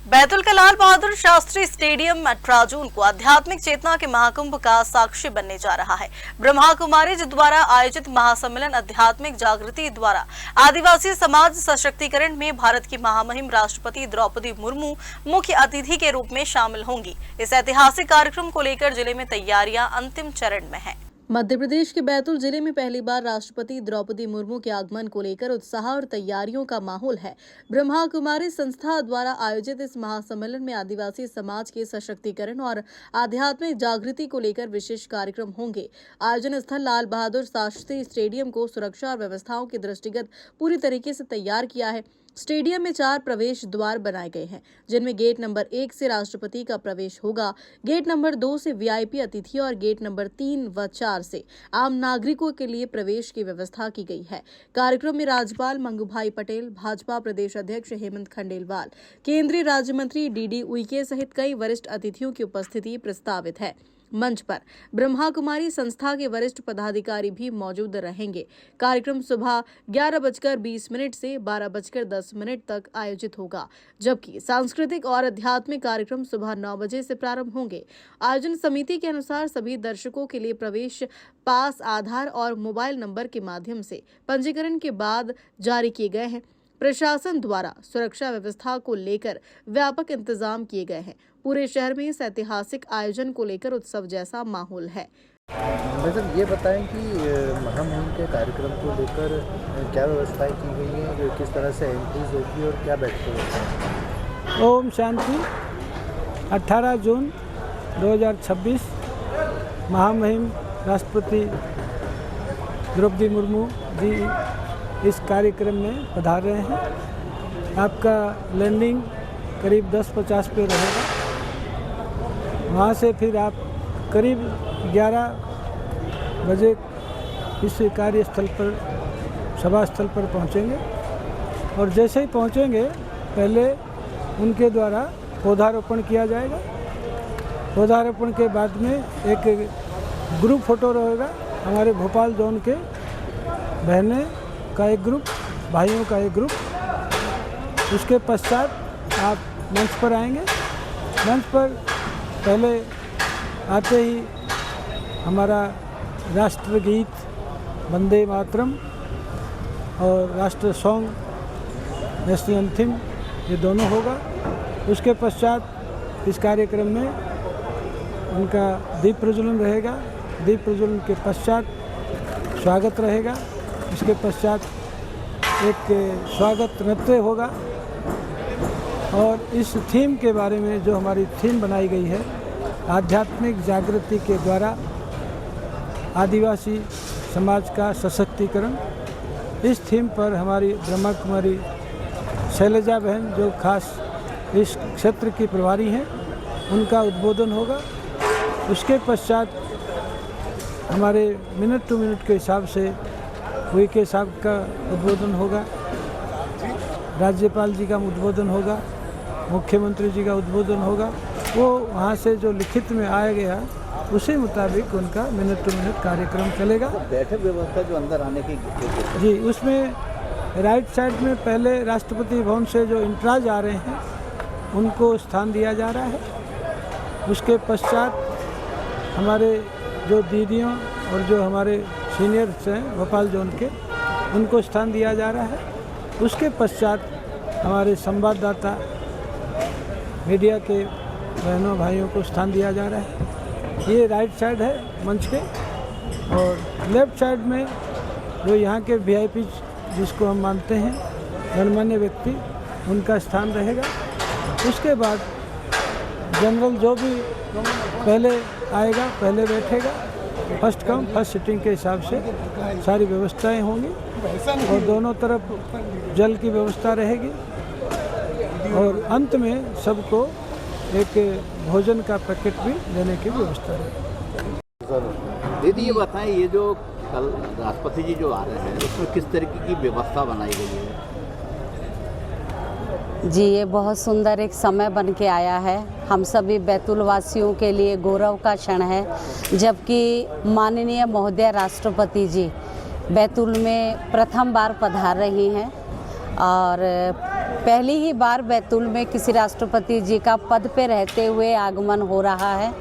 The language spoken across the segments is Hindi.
बैतूल के लाल बहादुर शास्त्री स्टेडियम 18 जून को आध्यात्मिक चेतना के महाकुंभ का साक्षी बनने जा रहा है। ब्रह्मा कुमारी जी द्वारा आयोजित महासम्मेलन आध्यात्मिक जागृति द्वारा आदिवासी समाज सशक्तिकरण में भारत की महामहिम राष्ट्रपति द्रौपदी मुर्मू मुख्य अतिथि के रूप में शामिल होंगी। इस ऐतिहासिक कार्यक्रम को लेकर जिले में तैयारियां अंतिम चरण में है। मध्य प्रदेश के बैतूल जिले में पहली बार राष्ट्रपति द्रौपदी मुर्मू के आगमन को लेकर उत्साह और तैयारियों का माहौल है। ब्रह्मा कुमारी संस्था द्वारा आयोजित इस महासम्मेलन में आदिवासी समाज के सशक्तिकरण और आध्यात्मिक जागृति को लेकर विशेष कार्यक्रम होंगे। आयोजन स्थल लाल बहादुर शास्त्री स्टेडियम को सुरक्षा और व्यवस्थाओं के दृष्टिगत पूरी तरीके से तैयार किया है। स्टेडियम में 4 प्रवेश द्वार बनाए गए हैं, जिनमें गेट नंबर 1 से राष्ट्रपति का प्रवेश होगा, गेट नंबर 2 से वीआईपी अतिथि और गेट नंबर 3 व 4 से आम नागरिकों के लिए प्रवेश की व्यवस्था की गई है। कार्यक्रम में राज्यपाल मंगूभाई पटेल, भाजपा प्रदेश अध्यक्ष हेमंत खंडेलवाल, केंद्रीय राज्य मंत्री डीडी उइके सहित कई वरिष्ठ अतिथियों की उपस्थिति प्रस्तावित है। मंच पर ब्रह्मा कुमारी संस्था के वरिष्ठ पदाधिकारी भी मौजूद रहेंगे। कार्यक्रम सुबह 11:20 से 12:10 तक आयोजित होगा, जबकि सांस्कृतिक और आध्यात्मिक कार्यक्रम सुबह 9 बजे से प्रारंभ होंगे। आयोजन समिति के अनुसार सभी दर्शकों के लिए प्रवेश पास आधार और मोबाइल नंबर के माध्यम से पंजीकरण के बाद जारी किए गए हैं। प्रशासन द्वारा सुरक्षा व्यवस्था को लेकर व्यापक इंतजाम किए गए हैं। पूरे शहर में इस ऐतिहासिक आयोजन को लेकर उत्सव जैसा माहौल है। मैडम ये बताएं कि महामहिम के कार्यक्रम को लेकर क्या व्यवस्थाएं की गई हैं, जो किस तरह से एंट्रीज होगी और क्या बैठकें होगी? ओम शांति। 18 जून 2026 महामहिम राष्ट्रपति द्रौपदी मुर्मू जी इस कार्यक्रम में पधार रहे हैं। आपका लैंडिंग करीब 10:50 पे रहेगा। वहाँ से फिर आप करीब 11 बजे इस कार्यस्थल पर, सभा स्थल पर पहुँचेंगे और जैसे ही पहुँचेंगे पहले उनके द्वारा पौधारोपण किया जाएगा। पौधारोपण के बाद में एक ग्रुप फोटो रहेगा। हमारे भोपाल जोन के बहनें का एक ग्रुप, भाइयों का एक ग्रुप। उसके पश्चात आप मंच पर आएंगे। मंच पर पहले आते ही हमारा राष्ट्रगीत वंदे मातरम और राष्ट्र सॉन्ग नेशनल एंथम ये दोनों होगा। उसके पश्चात इस कार्यक्रम में उनका दीप प्रज्वलन रहेगा। दीप प्रज्वलन के पश्चात स्वागत रहेगा। इसके पश्चात एक स्वागत नृत्य होगा। और इस थीम के बारे में जो हमारी थीम बनाई गई है, आध्यात्मिक जागृति के द्वारा आदिवासी समाज का सशक्तिकरण, इस थीम पर हमारी ब्रह्मा कुमारी शैलजा बहन जो खास इस क्षेत्र की प्रभारी हैं, उनका उद्बोधन होगा। उसके पश्चात हमारे मिनट टू मिनट के हिसाब से उइके साहब का उद्बोधन होगा, राज्यपाल जी का उद्बोधन होगा, मुख्यमंत्री जी का उद्बोधन होगा। वो वहाँ से जो लिखित में आया गया उसी मुताबिक उनका मिनट टू मिनट कार्यक्रम चलेगा। बैठक व्यवस्था जो अंदर आने की जी, उसमें राइट साइड में पहले राष्ट्रपति भवन से जो इंट्राज आ रहे हैं उनको स्थान दिया जा रहा है। उसके पश्चात हमारे जो दीदियों और जो हमारे सीनियर्स हैं भोपाल जोन के, उनको स्थान दिया जा रहा है। उसके पश्चात हमारे संवाददाता मीडिया के बहनों भाइयों को स्थान दिया जा रहा है। ये राइट साइड है मंच के। और लेफ्ट साइड में जो यहाँ के वीआईपी जिसको हम मानते हैं गणमान्य व्यक्ति, उनका स्थान रहेगा। उसके बाद जनरल जो भी पहले आएगा पहले बैठेगा। फर्स्ट कम फर्स्ट सिटिंग के हिसाब से सारी व्यवस्थाएं होंगी और दोनों तरफ जल की व्यवस्था रहेगी। और अंत में सबको एक भोजन का पैकेट भी देने की व्यवस्था रहेगी। दीदी ये बताएं, ये जो कल राष्ट्रपति जी जो आ रहे हैं उसमें किस तरीके की व्यवस्था बनाई गई है? जी, ये बहुत सुंदर एक समय बन के आया है। हम सभी बैतूल वासियों के लिए गौरव का क्षण है, जबकि माननीय महोदय राष्ट्रपति जी बैतूल में प्रथम बार पधार रही हैं और पहली ही बार बैतूल में किसी राष्ट्रपति जी का पद पे रहते हुए आगमन हो रहा है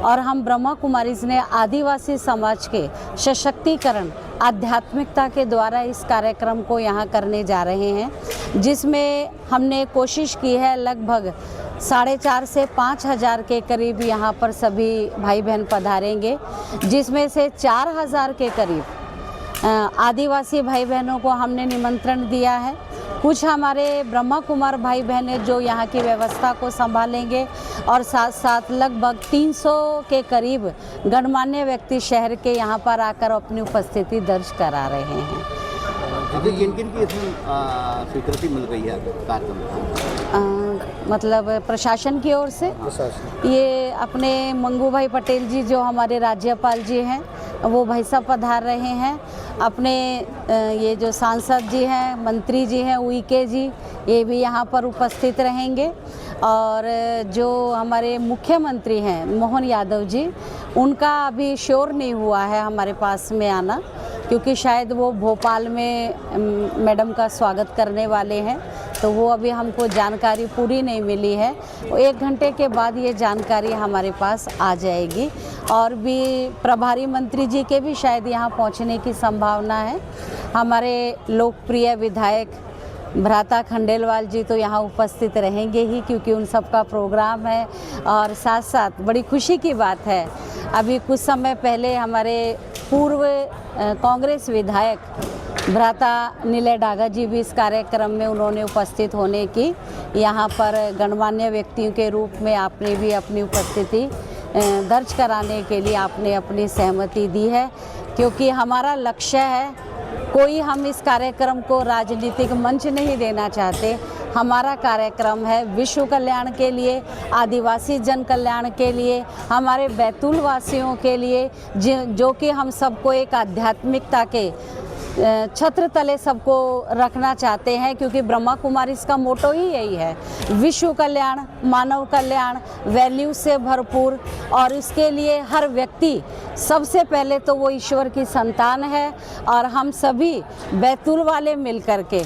और हम ब्रह्मा कुमारीज ने आदिवासी समाज के सशक्तिकरण आध्यात्मिकता के द्वारा इस कार्यक्रम को यहाँ करने जा रहे हैं, जिसमें हमने कोशिश की है लगभग 4,500 से 5,000 के करीब यहाँ पर सभी भाई बहन पधारेंगे, जिसमें से 4,000 के करीब आदिवासी भाई बहनों को हमने निमंत्रण दिया है। कुछ हमारे ब्रह्मा कुमार भाई बहनें जो यहाँ की व्यवस्था को संभालेंगे और साथ साथ लगभग 300 के करीब गणमान्य व्यक्ति शहर के यहाँ पर आकर अपनी उपस्थिति दर्ज करा रहे हैं। किन किन की इसमें स्वीकृति मिल गई है कार्यक्रम? मतलब प्रशासन की ओर से ये अपने मंगू भाई पटेल जी जो हमारे राज्यपाल जी हैं वो भाई साहब पधार रहे हैं। अपने ये जो सांसद जी हैं, मंत्री जी हैं, उइके जी, ये भी यहाँ पर उपस्थित रहेंगे। और जो हमारे मुख्यमंत्री हैं मोहन यादव जी, उनका अभी श्योर नहीं हुआ है हमारे पास में आना, क्योंकि शायद वो भोपाल में मैडम का स्वागत करने वाले हैं, तो वो अभी हमको जानकारी पूरी नहीं मिली है। 1 घंटे के बाद ये जानकारी हमारे पास आ जाएगी। और भी प्रभारी मंत्री जी के भी शायद यहाँ पहुँचने की संभावना है। हमारे लोकप्रिय विधायक भ्राता खंडेलवाल जी तो यहाँ उपस्थित रहेंगे ही, क्योंकि उन सबका प्रोग्राम है। और साथ साथ बड़ी खुशी की बात है, अभी कुछ समय पहले हमारे पूर्व कांग्रेस विधायक भ्राता नीले डागा जी भी इस कार्यक्रम में उन्होंने उपस्थित होने की यहाँ पर गणमान्य व्यक्तियों के रूप में आपने भी अपनी उपस्थिति दर्ज कराने के लिए आपने अपनी सहमति दी है, क्योंकि हमारा लक्ष्य है, कोई हम इस कार्यक्रम को राजनीतिक मंच नहीं देना चाहते। हमारा कार्यक्रम है विश्व कल्याण के लिए, आदिवासी जन कल्याण के लिए, हमारे बैतूल वासियों के लिए, जो कि हम सबको एक आध्यात्मिकता के छत्र तले सबको रखना चाहते हैं, क्योंकि ब्रह्मा कुमारी इसका मोटो ही यही है, विश्व कल्याण, मानव कल्याण, वैल्यू से भरपूर। और इसके लिए हर व्यक्ति सबसे पहले तो वो ईश्वर की संतान है, और हम सभी बैतूल वाले मिलकर के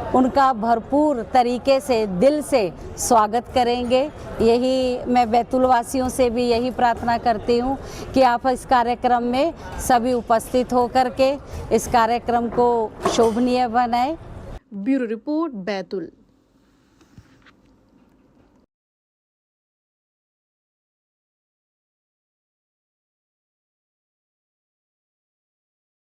उनका भरपूर तरीके से दिल से स्वागत करेंगे। यही मैं बैतूल वासियों से भी यही प्रार्थना करती हूँ कि आप इस कार्यक्रम में सभी उपस्थित होकर के इस कार्यक्रम को शोभनीय बनाएं। Bureau report Betul.